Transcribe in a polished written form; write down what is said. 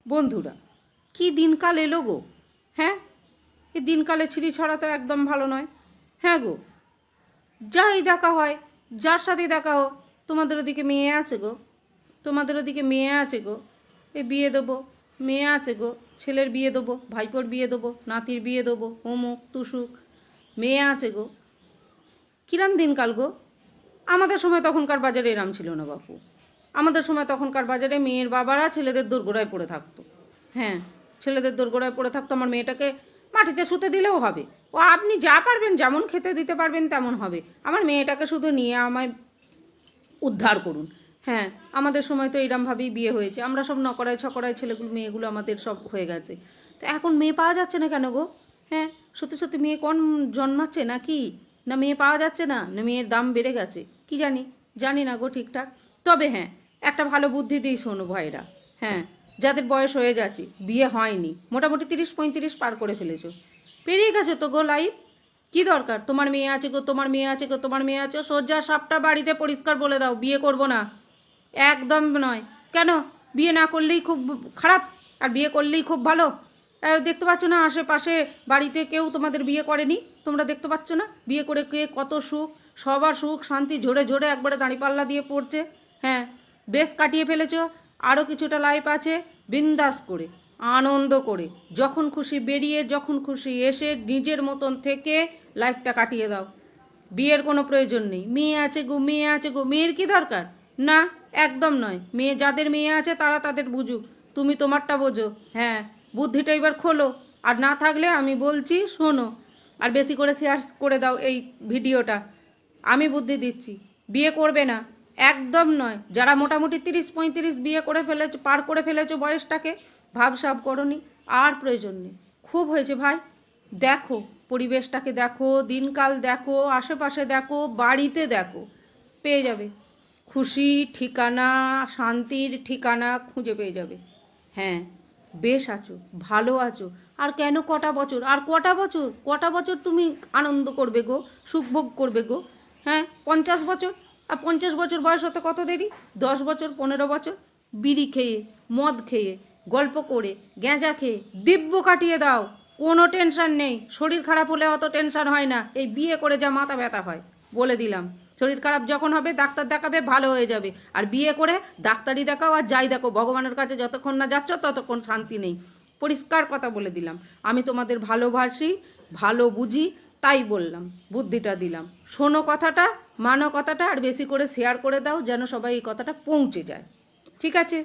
বন্ধুরা, কি দিনকাল এলো গো। হ্যাঁ, এই দিনকালে ছিঁড়ি ছড়া তো একদম ভালো নয়। হ্যাঁ গো, যাই দেখা হয়, যার সাথে দেখা হোক, তোমাদের ওদিকে মেয়ে আছে গো, তোমাদের ওদিকে মেয়ে আছে গো, এ বিয়ে দেবো, মেয়ে আছে গো, ছেলের বিয়ে দেবো, ভাইপোর বিয়ে দেবো, নাতির বিয়ে দেবো, অমুক তুসুক, মেয়ে আছে গো। কিরাম দিনকাল গো। আমাদের সময় তখনকার বাজারে এরাম ছিল না বাপু। আমাদের সময় তখনকার বাজারে মেয়ের বাবারা ছেলেদের দোরগোড়ায় পড়ে থাকতো। হ্যাঁ, ছেলেদের দোরগোড়ায় পড়ে থাকতো। আমার মেয়েটাকে মাটিতে শুতে দিলেও হবে, ও আপনি যা পারবেন, যেমন খেতে দিতে পারবেন তেমন হবে, আমার মেয়েটাকে শুধু নিয়ে আমায় উদ্ধার করুন। হ্যাঁ, আমাদের সময় তো এইরমভাবেই বিয়ে হয়েছে। আমরা সব নকরায় ছকরায় ছেলেগুলো মেয়েগুলো আমাদের সব হয়ে গেছে। তো এখন মেয়ে পাওয়া যাচ্ছে না কেন গো? হ্যাঁ, সত্যি সত্যি মেয়ে কোন জন্মাচ্ছে নাকি, না মেয়ে পাওয়া যাচ্ছে না, না মেয়ের দাম বেড়ে গেছে, কি জানি, জানি না গো ঠিকঠাক। তবে হ্যাঁ, একটা ভালো বুদ্ধি দিই শোনো ভাইরা। হ্যাঁ, যাদের বয়স হয়ে যাচ্ছে, বিয়ে হয়নি, মোটামুটি 30-35 পার করে ফেলেছো, পেরিয়ে গেছো তো গো লাইফ। কি দরকার, তোমার মেয়ে আছে গো, তোমার মেয়ে আছে গো, তোমার মেয়ে আছে, সোজা সাপটা বাড়িতে পরিষ্কার বলে দাও, বিয়ে করব না। একদম নয়। কেন? বিয়ে না করলেই খুব খারাপ, আর বিয়ে করলেই খুব ভালো? দেখতে পাচ্ছ না আশেপাশে বাড়িতে কেউ তোমাদের বিয়ে করেনি? তোমরা দেখতে পাচ্ছ না বিয়ে করে কে কত সুখ, সবার সুখ শান্তি ঝরে ঝরে একবারে দাঁড়িপাল্লা দিয়ে পড়ছে। হ্যাঁ, বেশ কাটিয়ে ফেলেছো, আরও কিছুটা লাইফ আছে, বিন্দাস করে আনন্দ করে যখন খুশি বেরিয়ে যখন খুশি এসে নিজের মতন থেকে লাইফটা কাটিয়ে দাও। বিয়ের কোনো প্রয়োজন নেই। মেয়ে আছে গো, মেয়ে আছে গো, মেয়ের কি দরকার? না, একদম নয়। মেয়ে যাদের মেয়ে আছে তারা তাদের বুঝুক, তুমি তোমারটা বোঝো। হ্যাঁ, বুদ্ধিটা এবার খোলো। আর না থাকলে আমি বলছি শোনো, আর বেশি করে শেয়ার করে দাও এই ভিডিওটা। আমি বুদ্ধি দিচ্ছি, বিয়ে করবে না, একদম নয়। যারা মোটামুটি 30-35 বিয়ে করে ফেলেছো, পার করে ফেলেছো বয়সটাকে, ভাবসাব করনি, আর প্রয়োজন নেই। খুব হয়েছে ভাই, দেখো পরিবেশটাকে, দেখো দিনকাল, দেখো আশেপাশে, দেখো বাড়িতে, দেখো পেয়ে যাবে খুশি ঠিকানা, শান্তির ঠিকানা খুঁজে পেয়ে যাবে। হ্যাঁ, বেশ আছো, ভালো আছো। আর কেন কটা বছর, আর কটা বছর, কটা বছর তুমি আনন্দ করবে গো, সুখভোগ করবে গো? হ্যাঁ, 50 বছর। আর 50 বছর বয়স হতে কত দেরি? 10 বছর, 15 বছর বিড়ি খেয়ে, মদ খেয়ে, গল্প করে, গ্যাঁজা খেয়ে দিব্য কাটিয়ে দাও। কোনো টেনশন নেই। শরীর খারাপ হলে অত টেনশন হয় না, এই বিয়ে করে যা মাথা ব্যথা হয় বলে দিলাম। শরীর খারাপ যখন হবে ডাক্তার দেখাবে, ভালো হয়ে যাবে। আর বিয়ে করে ডাক্তারি দেখাও আর যাই দেখো, ভগবানের কাছে যতক্ষণ না যাচ্ছ ততক্ষণ শান্তি নেই। পরিষ্কার কথা বলে দিলাম। আমি তোমাদের ভালোবাসি, ভালো বুঝি, তাই বললাম, বুদ্ধিটা দিলাম। শোনো কথাটা, মানো কথাটা, আর বেশি করে শেয়ার করে দাও যেন সবাই এই কথাটা পৌঁছে যায়। ঠিক আছে?